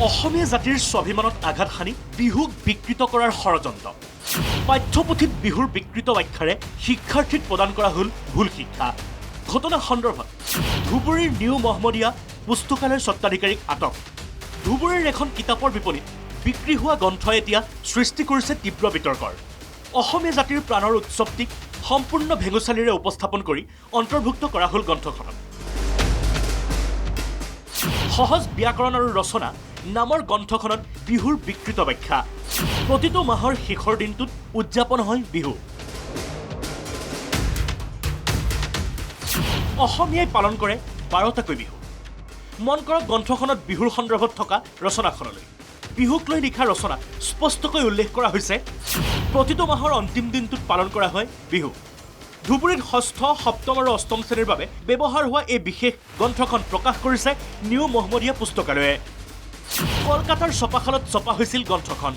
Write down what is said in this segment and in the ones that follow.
অসমীয়া জাতিৰ স্বাভিমানত আঘাত হানি বিহুক বিকৃত কৰাৰ ষড়যন্ত্ৰ পাঠ্যপুথিত বিহুৰ বিকৃত ব্যাখ্যাৰে শিক্ষাৰ্থীক প্ৰদান কৰা হ'ল ভুল শিক্ষা ঘটনা সন্দৰ্ভত ধুবুৰীৰ নিউ মহম্মদিয়া পুস্তকালয়ৰ স্বত্বাধিকাৰীক আটক ধুবুৰীৰ এখন কিতাপৰ বিপণীত বিক্ৰী হোৱা গ্ৰন্থই এতিয়া সৃষ্টি কৰিছে তীব্ৰ বিতৰ্কৰ অসমীয়া জাতিৰ প্ৰাণৰ উৎসৱটিক সম্পূৰ্ণ ভেঙুচালিৰে উপস্থাপন কৰি অন্তৰ্ভুক্ত কৰা হ'ল গ্ৰন্থখনত সহজ ব্যাকৰণ আৰু ৰচনা নামৰ গ্ৰন্থখনত বিহুৰ বিকৃত ব্যাখ্যা প্ৰতিটো মাহৰ শেষৰ দিনটোত উদযাপন হয় বিহু অসমীয়াই পালন কৰে 12টাকৈ বিহু মন কৰক গ্ৰন্থখনত বিহুৰ সন্দৰ্ভত থকা ৰচনাখনলৈ বিহুক লৈ লিখা ৰচনা স্পষ্টকৈ উল্লেখ কৰা হৈছে প্ৰতিটো মাহৰ অন্তিম দিনটোত পালন কৰা হয় বিহু ধুবুৰীত ষষ্ঠ সপ্তম আৰু অষ্টম শ্ৰেণীৰ বাবে ব্যৱহাৰ হোৱা এই বিশেষ গ্ৰন্থখন প্ৰকাশ কৰিছে নিউ মহম্মদিয়া পুস্তকালয়ে কলকাতাৰ ছপাশালত ছপা হৈছিল গ্ৰন্থখন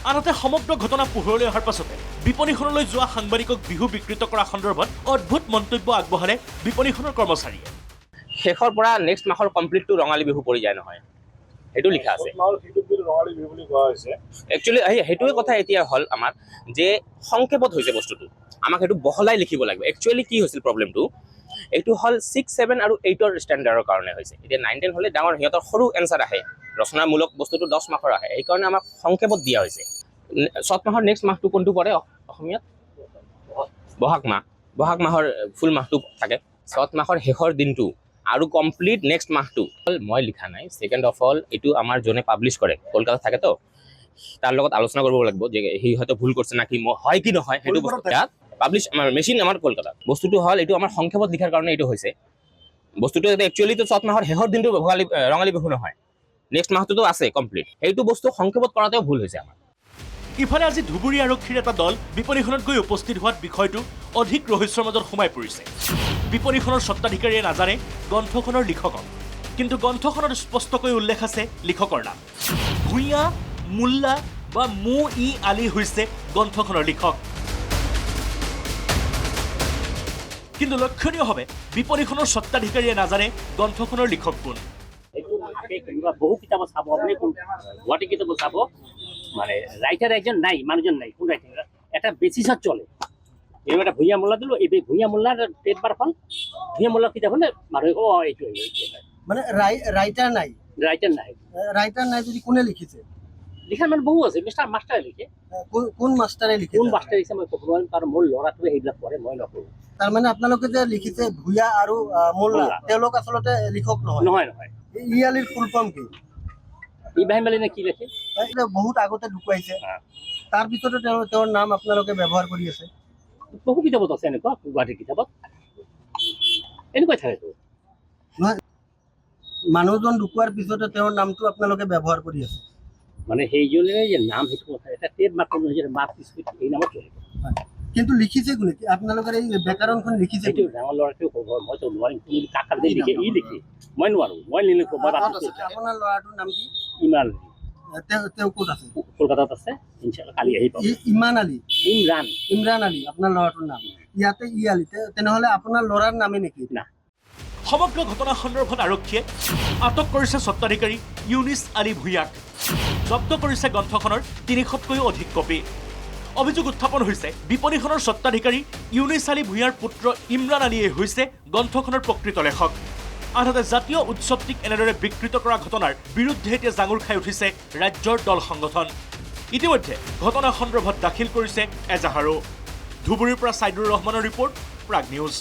আনহাতে সমগ্ৰ ঘটনা পোহৰলৈ অহাৰ পাছতে বিপণীখনলৈ যোৱা সাংবাদিকক বিহু বিকৃত কৰা সন্দৰ্ভত অদ্ভুত মন্তব্য আগবঢ়ালে বিপণীখনৰ কৰ্মচাৰীয়ে শেষৰ পৰা নেক্সট মাহৰ কমপ্লিটটো ৰঙালী বিহু পৰি যায় নহয় সেইটো লিখা আছে একচুৱেলি সেইটোৱে কথা এতিয়া হ'ল আমাৰ যে সংক্ষেপত হৈছে বস্তুটো আমাক সেইটো বহলাই লিখিব লাগিব একচুৱেলি কি হৈছিল প্ৰব্লেমটো এইটো হ'ল 6, 7 আৰু 8ৰ ষ্টেণ্ডাৰ্ডৰ কাৰণে হৈছে এতিয়া 9, 10 হ'লে ডাঙৰ সিহঁতৰ সৰু এনচাৰ আহে ৰচনামূলক বস্তুটো 10 মাহৰ আহে এইকাৰণে আমাক সংক্ষেপত দিয়া হৈছে 7 মাহৰ নেক্সট মাহটো কোনটো পৰে অসমীয়াত বহাগ মাহৰ ফুল মাহটো থাকে 7 মাহৰ শেষৰ দিনটো আৰু কমপ্লিট নেক্সট মাহটো মই লিখা নাই ছেকেণ্ড অফ অল এইটো আমাৰ যোনে পাব্লিছ কৰে কলকাতা থাকে তো তাৰ লগত আলোচনা কৰিব লাগিব যে সি হয়তো ভুল কৰিছে নাকি হয় কি নহয় সেইটো বস্তু পাব্লিছ আমাৰ মেচিন আমাৰ কলকাতাত বস্তুটো হ'ল এইটো আমাৰ সংক্ষেপত লিখাৰ কাৰণে এইটো হৈছে বস্তুটো একচুৱেলিটো 7 মাহৰ শেষৰ দিনটো ৰঙালী বিহু নহয় নেক্সট মাহটোতো আছে কমপ্লিট সেইটো বস্তু সংক্ষেপত কৰাতেও ভুল হৈছে আমাৰ ইফালে আজি ধুবুৰী আৰক্ষীৰ এটা দল বিপণীখনত গৈ উপস্থিত হোৱাত বিষয়টো অধিক ৰহস্যৰ মাজত সোমাই পৰিছে বিপণীখনৰ স্বত্বাধিকাৰীয়ে নাজানে গ্ৰন্থখনৰ লিখকক কিন্তু গ্ৰন্থখনত স্পষ্টকৈ উল্লেখ আছে লিখকৰ নাম ভূঞা মোল্লা বা আলী হৈছে গ্ৰন্থখনৰ লিখক কিন্তু লক্ষণীয়ভাৱে বিপণীখনৰ স্বত্বাধিকাৰীয়ে নাজানে গ্ৰন্থখনৰ লিখক কোন বহু কিতাপ চাব আপুনি গুৱাহাটী কিতাপ চাব মানে রাইটার একজন নাই মানুষজন নাই কোন রাইটার এটা বেসিসত চলে এবার একটা ভূঁইয়া মোল্লা দিল এই ভূঁইয়া মোল্লার পেটবার ফল ভূঁইয়া মোল্লা কিতাপ হলে মানুষ এইটো মানে রাইটার নাই রাইটার নাই যদি কোনে লিখিছে লিখার মানে বহু আছে মাস্টারে লিখে কোন মাস্টারে লিখে কোন মাস্টারে লিখে মই ক'ব নোৱাৰিম কাৰণ মোৰ ল'ৰাটোৱে এইবিলাক কৰে মই নকৰোঁ তাৰ মানে আপোনালোকে যে লিখিছে ভূঁইয়া আৰু মোল্লা তেওঁলোক আচলতে লিখক নহয় ইয়ালিৰ ফুল ফৰ্ম কি ইব্ৰাহিম আলী নে কি লিখে বহুত আগতে ঢুকাইছে তাৰ পিছতো তেওঁৰ নাম আপোনালোকে ব্যৱহাৰ কৰি আছে বহু কিতাপত আছে এনেকুৱা গুৱাহাটীৰ কিতাপত এনেকুৱাই থাকেতো মানুহজন ঢুকোৱাৰ পিছতে তেওঁৰ নামটো আপোনালোকে ব্যৱহাৰ কৰি আছে মানে সেইজনে যে নাম সেইটো কথা এটা টেপ মাৰ্কৰ নহয় মাৰ্ক স্পিড এই নামত চলিব কিন্তু লিখিছে কোনে আপোনালোকৰ এই ব্যাকৰণখন লিখিছে এইটো ডাঙৰ ল'ৰাটোৱে ক'ব মইতো নোৱাৰিম তুমি কাকাৰ যে লিখে ই লিখে মই নোৱাৰোঁ মই নিলিখোঁ মই আপোনাৰ ল'ৰাটোৰ নাম কি ইমৰান তেওঁ ক'ত আছে কলকাতাত আছে ইনশাআল্লাহ কালি আহি পাব ইমান আলী ইমৰান আলী আপোনাৰ ল'ৰাটোৰ নাম ইয়াতে ই আলী তেনেহ'লে আপোনাৰ ল'ৰাৰ নামে নেকি না সমগ্ৰ ঘটনা সন্দৰ্ভত আৰক্ষীয়ে আটক কৰিছে স্বত্বাধিকাৰী ইউনিছ আলী ভূঞাক জব্দ কৰিছে গ্ৰন্থখনৰ 300তকৈও অধিক কপি অভিযোগ উত্থাপন হৈছে বিপণীখনৰ স্বত্বাধিকাৰী ইউনিছ আলী ভূঞাৰ পুত্ৰ ইমৰান আলীয়ে হৈছে গ্ৰন্থখনৰ প্ৰকৃত লেখক আনহাতে জাতীয় উৎসৱটিক এনেদৰে বিকৃত কৰা ঘটনাৰ বিৰুদ্ধে এতিয়া জাঙুৰ খাই উঠিছে ৰাজ্যৰ দল সংগঠন ইতিমধ্যে ঘটনা সন্দৰ্ভত দাখিল কৰিছে এজাহাৰো ধুবুৰীৰ পৰা ছাইদুৰ ৰহমানৰ ৰিপৰ্ট প্ৰাগ নিউজ